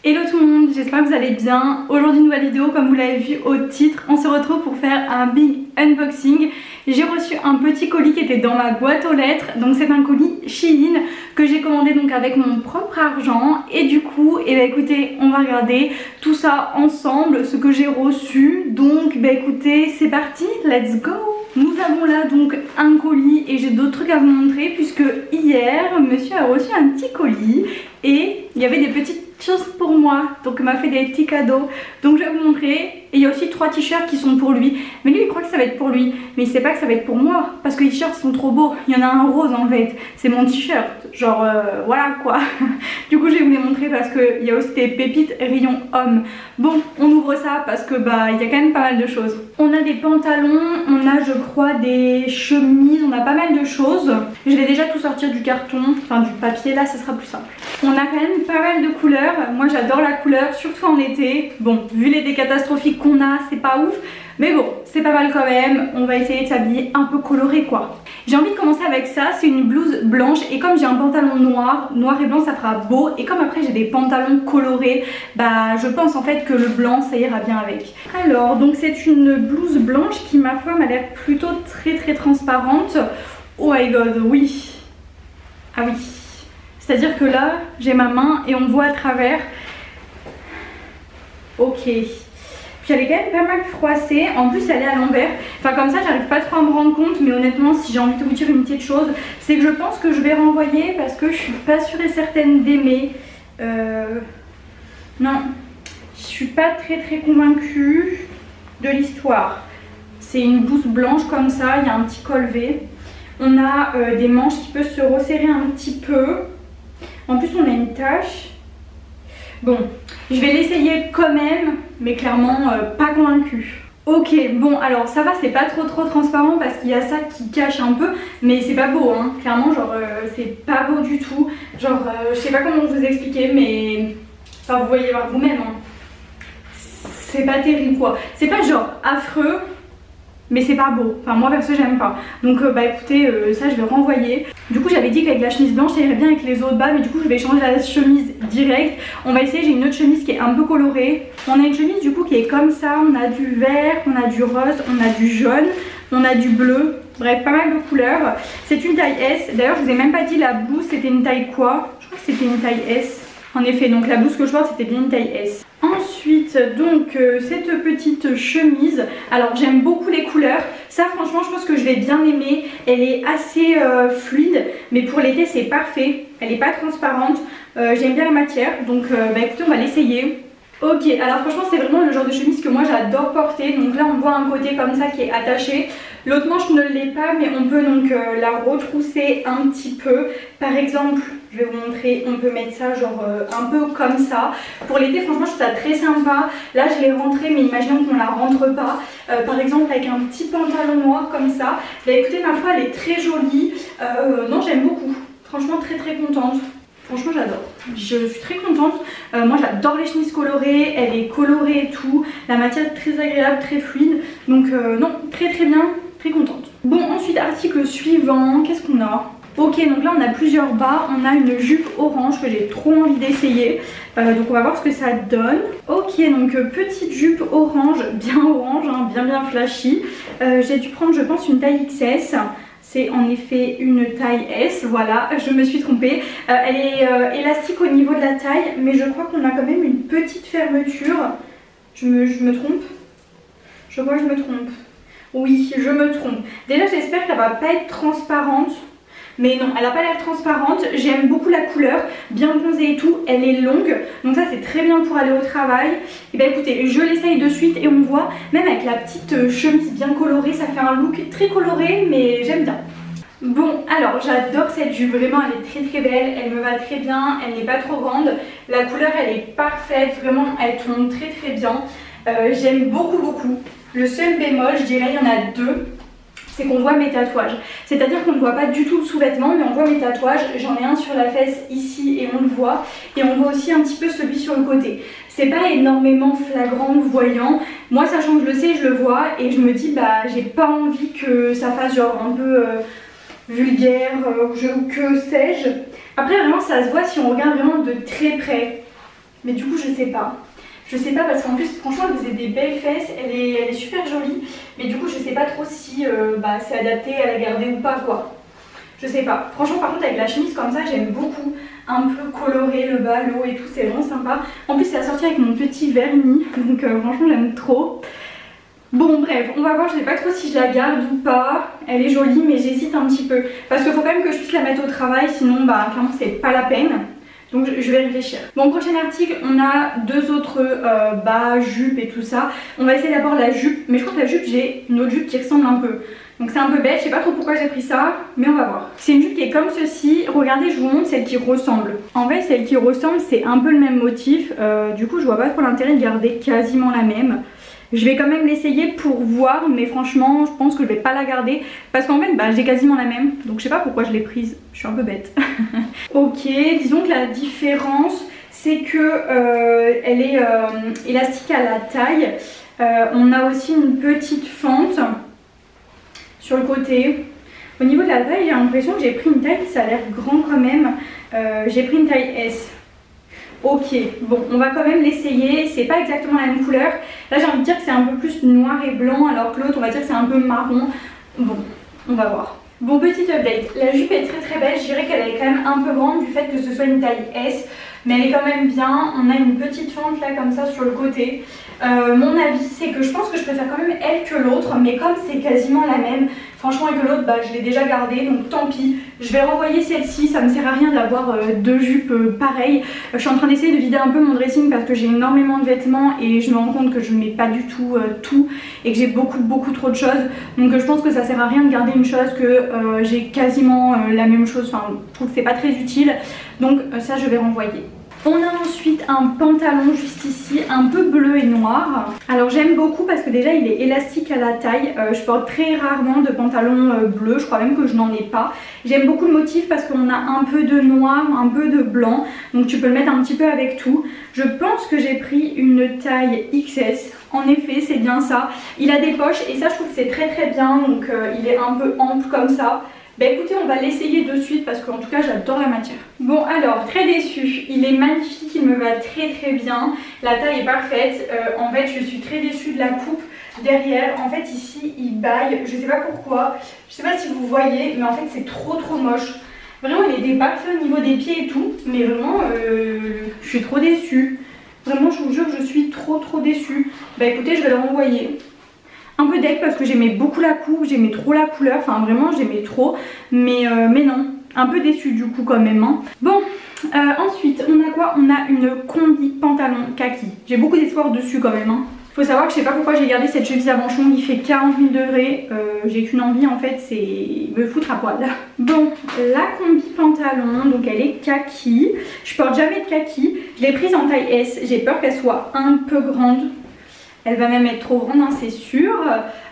Hello tout le monde, j'espère que vous allez bien. Aujourd'hui nouvelle vidéo, comme vous l'avez vu au titre, on se retrouve pour faire un big unboxing. J'ai reçu un petit colis qui était dans ma boîte aux lettres, donc c'est un colis Shein que j'ai commandé donc avec mon propre argent. Et du coup, écoutez, on va regarder tout ça ensemble, ce que j'ai reçu. Donc écoutez, c'est parti, let's go. Nous avons là donc un colis et j'ai d'autres trucs à vous montrer puisque hier, monsieur a reçu un petit colis et il y avait des petites choses pour moi, donc il m'a fait des petits cadeaux, donc je vais vous montrer. Et il y a aussi 3 t-shirts qui sont pour lui, mais lui il croit que ça va être pour lui, mais il sait pas que ça va être pour moi parce que les t-shirts sont trop beaux. Il y en a un rose en fait, c'est mon t-shirt, genre voilà quoi. Du coup je vais vous les montrer parce qu'il y a aussi des pépites rayon homme. Bon, on ouvre ça parce que bah il y a quand même pas mal de choses. On a des pantalons, on a je crois des chemises, on a pas mal de choses. Je vais déjà tout sortir du carton, enfin du papier, là ça sera plus simple. On a quand même pas mal de couleurs, moi j'adore la couleur, surtout en été. Bon, vu l'été catastrophique qu'on a, c'est pas ouf, mais bon, c'est pas mal quand même. On va essayer de s'habiller un peu coloré quoi. J'ai envie de commencer avec ça, c'est une blouse blanche et comme j'ai un pantalon noir et blanc ça fera beau. Et comme après j'ai des pantalons colorés, bah je pense en fait que le blanc ça ira bien avec. Alors, donc c'est une blouse blanche qui ma foi m'a l'air plutôt très transparente. Oh my god, oui. Ah oui. C'est-à-dire que là, j'ai ma main et on voit à travers. Ok. Puis elle est quand même pas mal froissée. En plus, elle est à l'envers. Enfin, comme ça, j'arrive pas trop à me rendre compte. Mais honnêtement, si j'ai envie de vous dire une petite chose, c'est que je pense que je vais renvoyer parce que je suis pas sûre et certaine d'aimer. Non, je suis pas très convaincue de l'histoire. C'est une blouse blanche comme ça. Il y a un petit col V. On a des manches qui peuvent se resserrer un petit peu. En plus on a une tache. Bon, je vais l'essayer quand même, mais clairement pas convaincue. Ok, bon alors ça va, c'est pas trop transparent parce qu'il y a ça qui cache un peu, mais c'est pas beau hein, clairement genre c'est pas beau du tout. Genre je sais pas comment vous expliquer, mais enfin vous voyez voir vous-même hein. C'est pas terrible quoi, c'est pas genre affreux, mais c'est pas beau, enfin moi perso j'aime pas. Donc bah écoutez, ça je vais renvoyer. Du coup j'avais dit qu'avec la chemise blanche ça irait bien avec les autres bas, mais du coup je vais changer la chemise direct. On va essayer, j'ai une autre chemise qui est un peu colorée. On a une chemise du coup qui est comme ça, on a du vert, on a du rose, on a du jaune, on a du bleu. Bref, pas mal de couleurs. C'est une taille S, d'ailleurs je vous ai même pas dit la blouse c'était une taille quoi. Je crois que c'était une taille S. En effet, donc la blouse que je porte c'était bien une taille S. Ensuite, donc cette petite chemise, alors j'aime beaucoup les couleurs. Ça franchement je pense que je vais bien aimer. Elle est assez fluide, mais pour l'été c'est parfait. Elle n'est pas transparente, j'aime bien la matière, donc bah écoutez on va l'essayer. Ok, alors franchement c'est vraiment le genre de chemise que moi j'adore porter. Donc là on voit un côté comme ça qui est attaché. L'autre manche ne l'est pas, mais on peut donc la retrousser un petit peu. Par exemple, je vais vous montrer, on peut mettre ça genre un peu comme ça. Pour l'été franchement je trouve ça très sympa. Là je l'ai rentrée, mais imaginons qu'on la rentre pas. Par exemple avec un petit pantalon noir comme ça. Bah écoutez ma foi elle est très jolie. Non j'aime beaucoup, franchement très contente. Franchement j'adore, je suis très contente. Moi j'adore les chemises colorées, elle est colorée et tout. La matière est très agréable, très fluide. Donc non, très bien, très contente. Bon ensuite article suivant, qu'est-ce qu'on a? Ok donc là on a plusieurs bas, on a une jupe orange que j'ai trop envie d'essayer. Donc on va voir ce que ça donne. Ok donc petite jupe orange, hein, bien flashy. J'ai dû prendre je pense une taille XS. C'est en effet une taille S, voilà, je me suis trompée. Elle est élastique au niveau de la taille, mais je crois qu'on a quand même une petite fermeture. Je me trompe? Je crois que je me trompe. Oui, je me trompe. Déjà, j'espère qu'elle va pas être transparente. Mais non, elle n'a pas l'air transparente. J'aime beaucoup la couleur, bien bronzée et tout. Elle est longue, donc ça c'est très bien pour aller au travail. Et bah écoutez, je l'essaye de suite et on voit, même avec la petite chemise bien colorée, ça fait un look très coloré, mais j'aime bien. Bon, alors j'adore cette jupe, vraiment elle est très belle, elle me va très bien, elle n'est pas trop grande. La couleur elle est parfaite, vraiment elle tombe très bien. J'aime beaucoup. Le seul bémol, je dirais, il y en a deux. C'est qu'on voit mes tatouages. C'est-à-dire qu'on ne voit pas du tout le sous-vêtement, mais on voit mes tatouages. J'en ai un sur la fesse ici et on le voit. Et on voit aussi un petit peu celui sur le côté. C'est pas énormément flagrant ou voyant. Moi, sachant que je le sais, je le vois. Et je me dis, bah, j'ai pas envie que ça fasse genre un peu vulgaire ou que sais-je. Après, vraiment, ça se voit si on regarde vraiment de très près. mais du coup je sais pas. Je sais pas parce qu'en plus franchement elle faisait des belles fesses, elle est super jolie, mais du coup je sais pas trop si c'est adapté à la garder ou pas quoi. Je sais pas. Franchement par contre avec la chemise comme ça j'aime beaucoup, un peu coloré le bas, le haut et tout, c'est vraiment sympa. En plus c'est assorti avec mon petit vernis, donc franchement j'aime trop. Bon bref, on va voir, je sais pas trop si je la garde ou pas. Elle est jolie mais j'hésite un petit peu. Parce qu'il faut quand même que je puisse la mettre au travail, sinon clairement c'est pas la peine. Donc je vais réfléchir. Bon, prochain article, on a deux autres bas, jupes et tout ça. On va essayer d'abord la jupe, mais je crois que la jupe, j'ai une autre jupe qui ressemble un peu. Donc c'est un peu bête, je sais pas trop pourquoi j'ai pris ça, mais on va voir. C'est une jupe qui est comme ceci. Regardez, je vous montre celle qui ressemble. En fait, celle qui ressemble, c'est un peu le même motif. Du coup, je vois pas trop l'intérêt de garder quasiment la même. Je vais quand même l'essayer pour voir, mais franchement je pense que je vais pas la garder parce qu'en fait j'ai quasiment la même, donc je sais pas pourquoi je l'ai prise, je suis un peu bête. Ok, disons que la différence c'est que elle est élastique à la taille. On a aussi une petite fente sur le côté. Au niveau de la taille, j'ai l'impression que j'ai pris une taille, ça a l'air grand quand même. J'ai pris une taille S. Ok, bon, on va quand même l'essayer, c'est pas exactement la même couleur. Là j'ai envie de dire que c'est un peu plus noir et blanc alors que l'autre on va dire que c'est un peu marron. Bon, on va voir. Bon, petit update, la jupe est très belle, je dirais qu'elle est quand même un peu grande du fait que ce soit une taille S. Mais elle est quand même bien, on a une petite fente là comme ça sur le côté. Mon avis c'est que je pense que je préfère quand même elle que l'autre, mais comme c'est quasiment la même, franchement et que l'autre je l'ai déjà gardée, donc tant pis. Je vais renvoyer celle-ci, ça me sert à rien d'avoir deux jupes pareilles. Je suis en train d'essayer de vider un peu mon dressing parce que j'ai énormément de vêtements et je me rends compte que je ne mets pas du tout tout et que j'ai beaucoup trop de choses. Donc je pense que ça sert à rien de garder une chose que j'ai quasiment la même chose, enfin je trouve que c'est pas très utile. Donc ça je vais renvoyer. On a ensuite un pantalon juste ici, un peu bleu et noir. Alors j'aime beaucoup parce que déjà il est élastique à la taille. Je porte très rarement de pantalon bleu, je crois même que je n'en ai pas. J'aime beaucoup le motif parce qu'on a un peu de noir, un peu de blanc. Donc tu peux le mettre un petit peu avec tout. Je pense que j'ai pris une taille XS. En effet c'est bien ça. Il a des poches et ça je trouve que c'est très bien. Donc il est un peu ample comme ça. Bah écoutez, on va l'essayer de suite parce qu'en tout cas j'adore la matière. Bon alors, très déçue, il est magnifique, il me va très bien, la taille est parfaite. En fait je suis très déçue de la coupe derrière. En fait ici il baille, je sais pas pourquoi, je sais pas si vous voyez, mais en fait c'est trop moche. Vraiment il est parfait au niveau des pieds et tout, mais vraiment je suis trop déçue. Vraiment je vous jure je suis trop déçue. Bah écoutez, je vais le renvoyer. Un peu deck parce que j'aimais beaucoup la coupe, j'aimais trop la couleur, enfin vraiment j'aimais trop, mais non, un peu déçue du coup quand même. Hein. Bon, ensuite on a quoi? On a une combi pantalon kaki. J'ai beaucoup d'espoir dessus quand même. Hein. Faut savoir que je sais pas pourquoi j'ai gardé cette chemise à manchon, il fait 48 degrés, j'ai qu'une envie en fait, c'est me foutre à poil. Bon, la combi pantalon, donc elle est kaki, je porte jamais de kaki, je l'ai prise en taille S, j'ai peur qu'elle soit un peu grande. Elle va même être trop grande, hein, c'est sûr.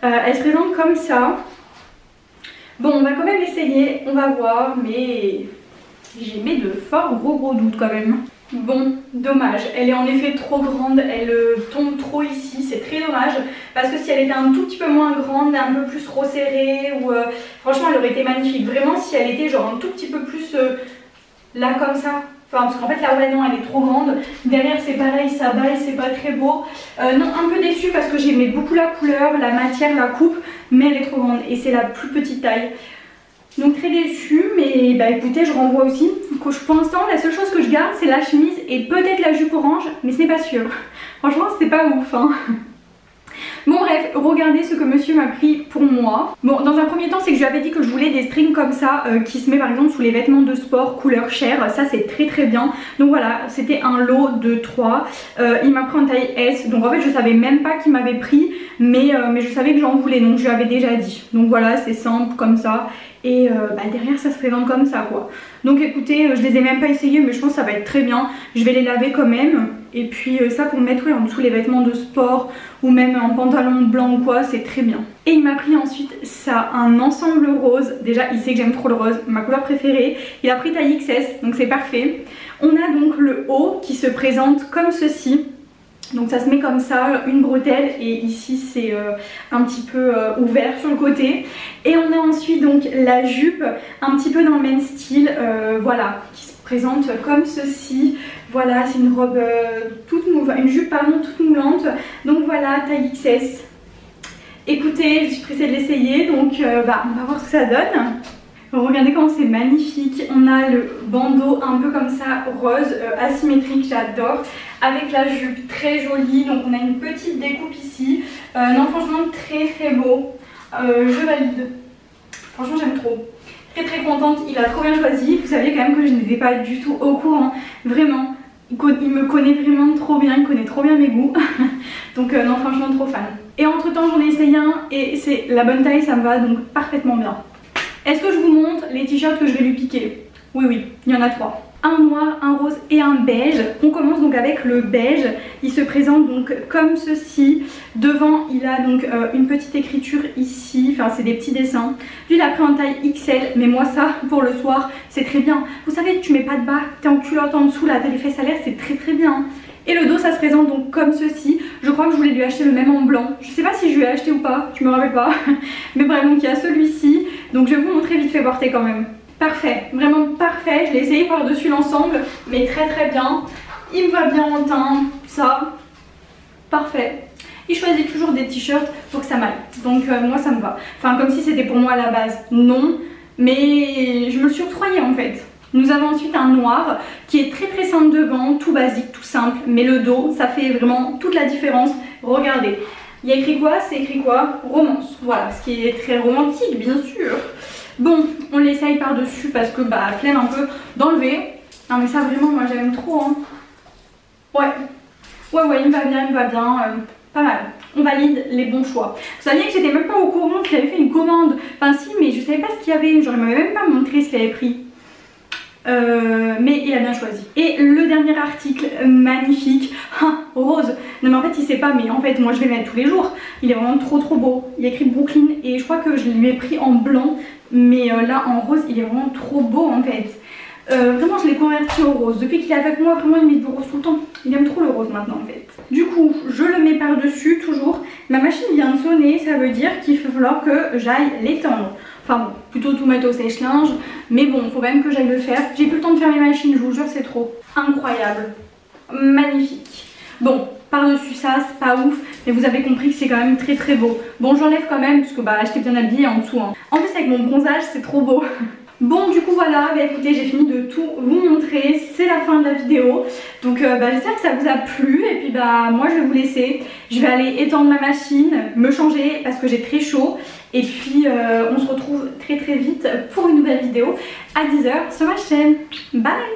Elle se présente comme ça. Bon, on va quand même essayer, on va voir, mais j'émets de forts gros doutes quand même. Bon, dommage, elle est en effet trop grande, elle tombe trop ici, c'est très dommage. Parce que si elle était un tout petit peu moins grande, un peu plus resserrée, ou franchement elle aurait été magnifique. Vraiment si elle était genre un tout petit peu plus là comme ça. Enfin, parce qu'en fait là ouais non elle est trop grande. Derrière c'est pareil, ça baille, c'est pas très beau. Non, un peu déçue parce que j'aimais beaucoup la couleur, la matière, la coupe, mais elle est trop grande et c'est la plus petite taille. Donc très déçue, mais bah écoutez je renvoie aussi. Pour l'instant la seule chose que je garde c'est la chemise et peut-être la jupe orange, mais ce n'est pas sûr. Franchement c'est pas ouf hein. Bon bref, regardez ce que monsieur m'a pris pour moi. Bon, dans un premier temps, c'est que je lui avais dit que je voulais des strings comme ça qui se met par exemple sous les vêtements de sport couleur chair. Ça c'est très bien. Donc voilà, c'était un lot de 3. Il m'a pris en taille S. Donc en fait je savais même pas qu'il m'avait pris, mais je savais que j'en voulais, donc je lui avais déjà dit. Donc voilà, c'est simple comme ça. Et derrière ça se présente comme ça quoi. Donc écoutez, je les ai même pas essayés, mais je pense que ça va être très bien. Je vais les laver quand même. Et puis ça pour mettre en dessous les vêtements de sport ou même en pantalon blanc ou quoi, c'est très bien. Et il m'a pris ensuite ça, un ensemble rose. Déjà il sait que j'aime trop le rose, ma couleur préférée. Il a pris taille XS, donc c'est parfait. On a donc le haut qui se présente comme ceci. Donc ça se met comme ça, une bretelle, et ici c'est un petit peu ouvert sur le côté. Et on a ensuite donc la jupe, un petit peu dans le même style, voilà, qui se présente comme ceci. Voilà, c'est une robe toute mouvante, une jupe pardon, toute moulante. Donc voilà, taille XS. Écoutez, je suis pressée de l'essayer, donc on va voir ce que ça donne. Regardez comment c'est magnifique. On a le bandeau un peu comme ça, rose, asymétrique, j'adore. Avec la jupe très jolie, donc on a une petite découpe ici. Non, franchement, très très beau. Je valide. Franchement, j'aime trop. Très très contente, il a trop bien choisi. Vous savez quand même que je n'étais pas du tout au courant. Vraiment, il me connaît vraiment trop bien, il connaît trop bien mes goûts. Donc non, franchement, trop fan. Et entre temps, j'en ai essayé un et c'est la bonne taille, ça me va donc parfaitement bien. Est-ce que je vous montre les t-shirts que je vais lui piquer? Oui, oui, il y en a 3. Un noir, un rose et un beige. On commence donc avec le beige. Il se présente donc comme ceci. Devant, il a donc une petite écriture ici. Enfin, c'est des petits dessins. Lui, il a pris en taille XL. Mais moi, ça, pour le soir, c'est très bien. Vous savez, tu mets pas de bas, t'es en culotte en dessous, là, t'as les fesses à l'air, c'est très très bien. Et le dos, ça se présente donc comme ceci. Je crois que je voulais lui acheter le même en blanc. Je sais pas si je lui ai acheté ou pas, je me rappelle pas. Mais bref, donc il y a celui-ci. Donc je vais vous montrer vite fait porter quand même. Parfait, vraiment parfait. Je l'ai essayé par-dessus l'ensemble, mais très très bien. Il me va bien en teint, ça. Parfait. Il choisit toujours des t-shirts pour que ça m'aille. Donc moi ça me va. Enfin comme si c'était pour moi à la base. Non, mais je me le suis octroyé en fait. Nous avons ensuite un noir qui est très très simple devant, tout basique, tout simple. Mais le dos, ça fait vraiment toute la différence. Regardez. Il y a écrit quoi? C'est écrit quoi? Romance. Voilà, ce qui est très romantique bien sûr. Bon, on l'essaye par-dessus parce que flemme un peu d'enlever. Non mais ça vraiment, moi j'aime trop. Hein. Ouais, il me va bien, pas mal. On valide les bons choix. Vous saviez que j'étais même pas au courant qu'il avait fait une commande. Enfin si, mais je savais pas ce qu'il y avait. J'aurais même pas montré ce qu'il avait pris. Mais il a bien choisi. Et le dernier article magnifique, rose. Non mais en fait il sait pas, mais en fait moi je vais le mettre tous les jours. Il est vraiment trop trop beau. Il y a écrit Brooklyn et je crois que je lui ai pris en blanc, mais là en rose il est vraiment trop beau en fait. Vraiment je l'ai converti au rose. Depuis qu'il est avec moi vraiment il met du rose tout le temps. Il aime trop le rose maintenant en fait. Du coup je le mets par dessus toujours. Ma machine vient de sonner, ça veut dire qu'il va falloir que j'aille l'étendre. Enfin bon, plutôt tout mettre au sèche-linge. Mais bon, faut quand même que j'aille le faire. J'ai plus le temps de faire mes machines, je vous jure, c'est trop. Incroyable. Magnifique. Bon, par-dessus ça, c'est pas ouf. Mais vous avez compris que c'est quand même très très beau. Bon, j'enlève quand même, parce que j'étais bien habillée en dessous. Hein. En plus, avec mon bronzage, c'est trop beau. Bon du coup voilà, écoutez j'ai fini de tout vous montrer, c'est la fin de la vidéo. Donc j'espère que ça vous a plu et puis moi je vais vous laisser. Je vais aller étendre ma machine, me changer parce que j'ai très chaud. Et puis on se retrouve très très vite pour une nouvelle vidéo à 10 h sur ma chaîne. Bye!